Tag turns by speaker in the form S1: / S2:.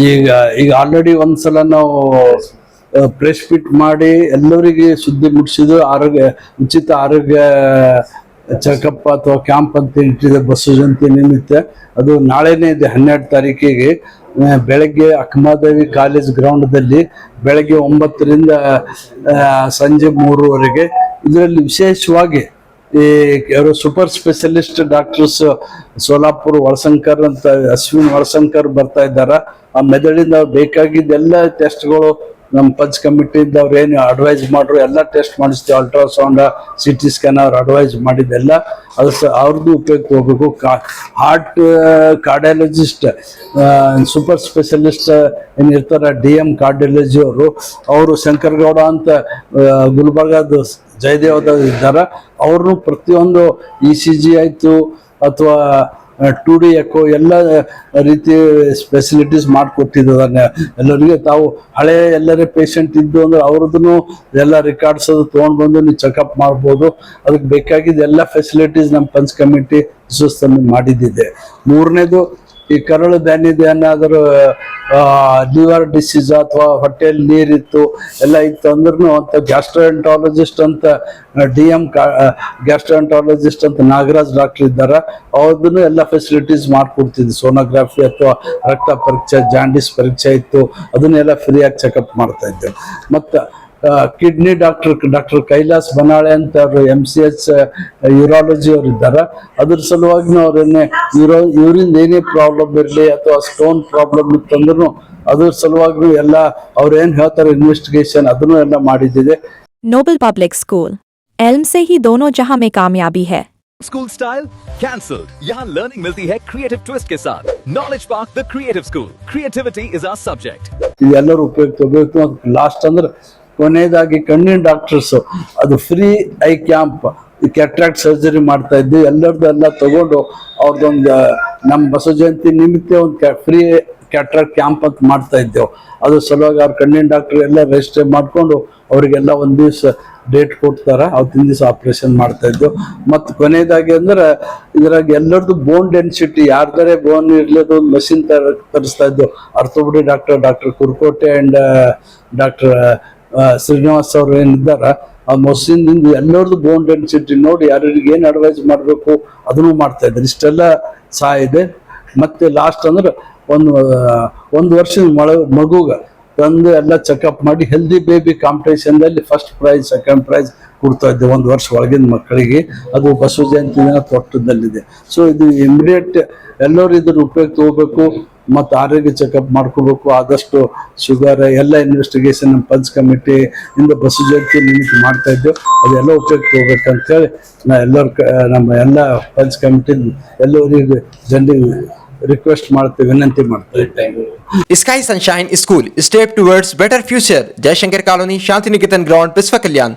S1: ಈಗ ಈಗ ಆಲ್ರೆಡಿ ಒಂದ್ಸಲ ನಾವು ಪ್ರೆಸ್ ಫಿಟ್ ಮಾಡಿ ಎಲ್ಲರಿಗೆ ಸುದ್ದಿ ಮುಟ್ಟಿಸಿದ್ದು ಉಚಿತ ಆರೋಗ್ಯ ಚೆಕಪ್ ಅಥವಾ ಕ್ಯಾಂಪ್ ಅಂತ ಇಟ್ಟಿದೆ ಬಸವ ಜಯಂತಿ ನಿಮಿತ್ತ. ಅದು ನಾಳೆನೇ ಇದೆ 12 ತಾರೀಕಿಗೆ ಬೆಳಗ್ಗೆ ಅಕ್ಕಮಹಾದೇವಿ ಕಾಲೇಜ್ ಗ್ರೌಂಡ್ದಲ್ಲಿ ಬೆಳಗ್ಗೆ 9ರಿಂದ ಸಂಜೆ 3ವರೆಗೆ. ಇದರಲ್ಲಿ ವಿಶೇಷವಾಗಿ ಈ ಸೂಪರ್ ಸ್ಪೆಷಲಿಸ್ಟ್ ಡಾಕ್ಟರ್ಸ್ ಸೋಲಾಪುರ್ ಒಳಸಂಕರ್ ಅಂತ ಅಶ್ವಿನ್ ಒಳಸಂಕರ್ ಬರ್ತಾ ಇದ್ದಾರೆ. ಆ ಮೆದುಳಿಂದ ಬೇಕಾಗಿದ್ದೆಲ್ಲ ಟೆಸ್ಟ್ಗಳು ನಮ್ಮ ಪಂಚ್ ಕಮಿಟಿಯಿಂದ ಅವ್ರು ಏನು ಅಡ್ವೈಸ್ ಮಾಡ್ರು ಎಲ್ಲ ಟೆಸ್ಟ್ ಮಾಡಿಸ್ತೀವಿ. ಅಲ್ಟ್ರಾಸೌಂಡ್, CT ಸ್ಕ್ಯಾನ್ ಅವ್ರು ಅಡ್ವೈಸ್ ಮಾಡಿದ್ದೆಲ್ಲ ಅದು ಅವ್ರದ್ದು ಉಪಯೋಗ ಹೋಗ್ಬೇಕು. ಹಾರ್ಟ್ ಕಾರ್ಡಿಯಾಲಜಿಸ್ಟ್ ಸೂಪರ್ ಸ್ಪೆಷಲಿಸ್ಟ್ ಏನಿರ್ತಾರೆ DM ಕಾರ್ಡಿಯಾಲಜಿ ಅವರು ಶಂಕರಗೌಡ ಅಂತ ಗುಲ್ಬರ್ಗದ ಜಯದೇವದ ಇದ್ದಾರೆ. ಅವ್ರನ್ನು ಪ್ರತಿಯೊಂದು ECG ಆಯಿತು ಅಥವಾ 2D ಎಕೋ ಎಲ್ಲ ರೀತಿ ಫೆಸಿಲಿಟೀಸ್ ಮಾಡಿಕೊಟ್ಟಿದ್ದಾರೆ ಎಲ್ಲರಿಗೆ. ತಾವು ಹಳೆ ಎಲ್ಲರೇ ಪೇಷಂಟ್ ಇದ್ದು ಅಂದ್ರೆ ಅವ್ರದ್ದು ಎಲ್ಲ ರೆಕಾರ್ಡ್ಸ್ ಅದು ತೊಗೊಂಡು ಬಂದು ನೀವು ಚೆಕಪ್ ಮಾಡ್ಬೋದು. ಅದಕ್ಕೆ ಬೇಕಾಗಿದ್ದ ಎಲ್ಲ ಫೆಸಿಲಿಟೀಸ್ ನಮ್ಮ ಪಂಚ್ ಕಮಿಟಿ ವಿಶ್ವಸ್ತಲ್ಲಿ ಮಾಡಿದ್ದಿದೆ. 3ನೇದು ಈ ಕರಳು ಬ್ಯಾನಿದೆ ಏನಾದರೂ ಲಿವರ್ ಡಿಸೀಸ್ ಅಥವಾ ಹೊಟ್ಟೆಯಲ್ಲಿ ನೀರಿತ್ತು ಎಲ್ಲ ಇತ್ತು ಅಂದ್ರೂ ಅಂತ ಗ್ಯಾಸ್ಟ್ರೋಎಂಟಾಲಜಿಸ್ಟ್ ಅಂತ DM ಗ್ಯಾಸ್ಟ್ರೋಎಂಟಾಲಜಿಸ್ಟ್ ಅಂತ ನಾಗರಾಜ್ ಡಾಕ್ಟರ್ ಇದ್ದಾರೆ. ಅವ್ರದ್ದು ಎಲ್ಲ ಫೆಸಿಲಿಟೀಸ್ ಮಾಡ್ಕೊಡ್ತಿದ್ವಿ. ಸೋನೋಗ್ರಾಫಿ ಅಥವಾ ರಕ್ತ ಪರೀಕ್ಷೆ, ಜಾಂಡಿಸ್ ಪರೀಕ್ಷೆ ಇತ್ತು, ಅದನ್ನೆಲ್ಲ ಫ್ರೀಯಾಗಿ ಚೆಕಪ್ ಮಾಡ್ತಾ ಇದ್ದೇವೆ. ಮತ್ತು ಕಿಡ್ನಿ ಡಾಕ್ಟರ್ ಕೈಲಾಸ್ ಬನಾಳೆ ಅಂತ ಅವರು MCH ಯೂರಾಲಜಿ ಅವ್ರು ಇದ್ದಾರೆ. ಅದ್ರ ಸಲುವಾಗಿ ಅವ್ರೇನೆ ಯೂರಿನ್ ಏನೇ ಪ್ರಾಬ್ಲಮ್ ಇರಲಿ ಅಥವಾ ಸ್ಟೋನ್ ಪ್ರಾಬ್ಲಮ್ ಇತ್ತಂದ್ರೂ ಅದ್ರ ಸಲುವಾಗಿ ಎಲ್ಲ ಅವ್ರು ಏನ್ ಹೇಳ್ತಾರೆ ಇನ್ವೆಸ್ಟಿಗೇಷನ್ ಅದನ್ನು ಎಲ್ಲ ಮಾಡಿದ್ದಿದೆ.
S2: नोबल पब्लिक स्कूल एल्म से ही दोनों जहां में कामयाबी है.
S3: School style cancel. यहाँ लर्निंग मिलती है क्रिएटिव ट्विस्ट के साथ. Knowledge Park the Creative School. Creativity is our subject.
S1: ಎಲ್ಲರೂ ಉಪಯೋಗ ತಗೋಬೇಕು. ಲಾಸ್ಟ್ ಅಂದ್ರೆ ಕೊನೆಯದಾಗಿ ಕಣ್ಣಿನ ಡಾಕ್ಟರ್ಸ್ ಅದು free eye camp cataract surgery ಮಾಡ್ತಾ ಇದ್ವಿ. ಎಲ್ಲರದ್ದು ಎಲ್ಲ ತಗೊಂಡು ಅವ್ರದ್ದೊಂದು ನಮ್ಮ ಬಸವ ಜಯಂತಿ ನಿಮಿತ್ತ ಒಂದು ಫ್ರೀ ಕ್ಯಾಟ್ರಾಕ್ಟ್ ಕ್ಯಾಂಪ್ ಅಂತ ಮಾಡ್ತಾ ಇದ್ದೇವೆ. ಅದ್ರ ಸಲುವಾಗಿ ಅವ್ರ ಕಣ್ಣಿನ ಡಾಕ್ಟರ್ ಎಲ್ಲ ರಿಜಿಸ್ಟರ್ ಮಾಡ್ಕೊಂಡು ಅವರಿಗೆಲ್ಲ ಒಂದು ದಿವಸ ಡೇಟ್ ಕೊಡ್ತಾರೆ. ಅವತ್ತಿನ ದಿವಸ ಆಪರೇಷನ್ ಮಾಡ್ತಾ ಇದ್ದೆವು. ಮತ್ತು ಕೊನೆಯದಾಗಿ ಅಂದ್ರೆ ಇದ್ರಾಗ ಎಲ್ಲರದ್ದು ಬೋನ್ ಡೆನ್ಸಿಟಿ ಯಾರ್ದಾರೆ ಬೋನ್ ಇರ್ಲಿದ್ದು ಒಂದು ಮಷಿನ್ ತರಿಸ್ತಾ ಇದ್ದೆವು. Orthopaedic doctor Kurkote and doctor Srinivas ಅವ್ರು ಏನಿದ್ದಾರೆ ಆ ಮಷಿನ್ದಿಂದ ಎಲ್ಲರದ್ದು ಬೋನ್ ಡೆನ್ಸಿಟಿ ನೋಡಿ ಯಾರಿಗೆ ಏನು ಅಡ್ವೈಸ್ ಮಾಡಬೇಕು ಅದನ್ನು ಮಾಡ್ತಾ ಇದ್ದಾರೆ. ಇಷ್ಟೆಲ್ಲ ಸಹ ಇದೆ. ಮತ್ತೆ ಲಾಸ್ಟ್ ಅಂದ್ರೆ ಒಂದು ವರ್ಷದ ಮಗುಗ ತಂದು ಎಲ್ಲ ಚೆಕಪ್ ಮಾಡಿ ಹೆಲ್ದಿ ಬೇಬಿ ಕಾಂಪಿಟೇಷನ್ದಲ್ಲಿ ಫಸ್ಟ್ ಪ್ರೈಸ್ ಸೆಕೆಂಡ್ ಪ್ರೈಸ್ ಕೊಡ್ತಾ ಇದ್ದೆ 1 ವರ್ಷ ಒಳಗಿನ ಮಕ್ಕಳಿಗೆ. ಅದು ಬಸವ ಜಯಂತಿ ದಿನ ತೊಟ್ಟದಲ್ಲಿದೆ. ಸೊ ಇದು ಇಮಿಡಿಯೇಟ್ ಎಲ್ಲರೂ ಇದ್ರ ಉಪಯೋಗ ತಗೋಬೇಕು ಮತ್ತು ಆರೋಗ್ಯ ಚೆಕಪ್ ಮಾಡ್ಕೋಬೇಕು. ಆದಷ್ಟು ಶುಗರ್ ಎಲ್ಲ ಇನ್ವೆಸ್ಟಿಗೇಷನ್ ನಮ್ಮ ಪಂಚ್ ಕಮಿಟಿ ಇಂದ ಬಸವ ಜಯಂತಿ ನಿಮಿತ್ತ ಮಾಡ್ತಾ ಇದ್ದೇವೆ. ಅದೆಲ್ಲ ಉಪಯೋಗ ತಗೋಬೇಕಂತೇಳಿ ನಾ ನಮ್ಮ ಎಲ್ಲ ಪಂಚ್ ಕಮಿಟಿ ಎಲ್ಲರಿಗೆ ಜನರಿಗೆ ರಿಕ್ವೆಸ್ಟ್ ಮಾಡ್ತೇವೆ, ವಿನಂತಿ ಮಾಡ್ತೇವೆ.
S4: Sky Sunshine School, step towards better future. Jayashankar Colony, Shantiniketan Ground, Pisva Kalyan.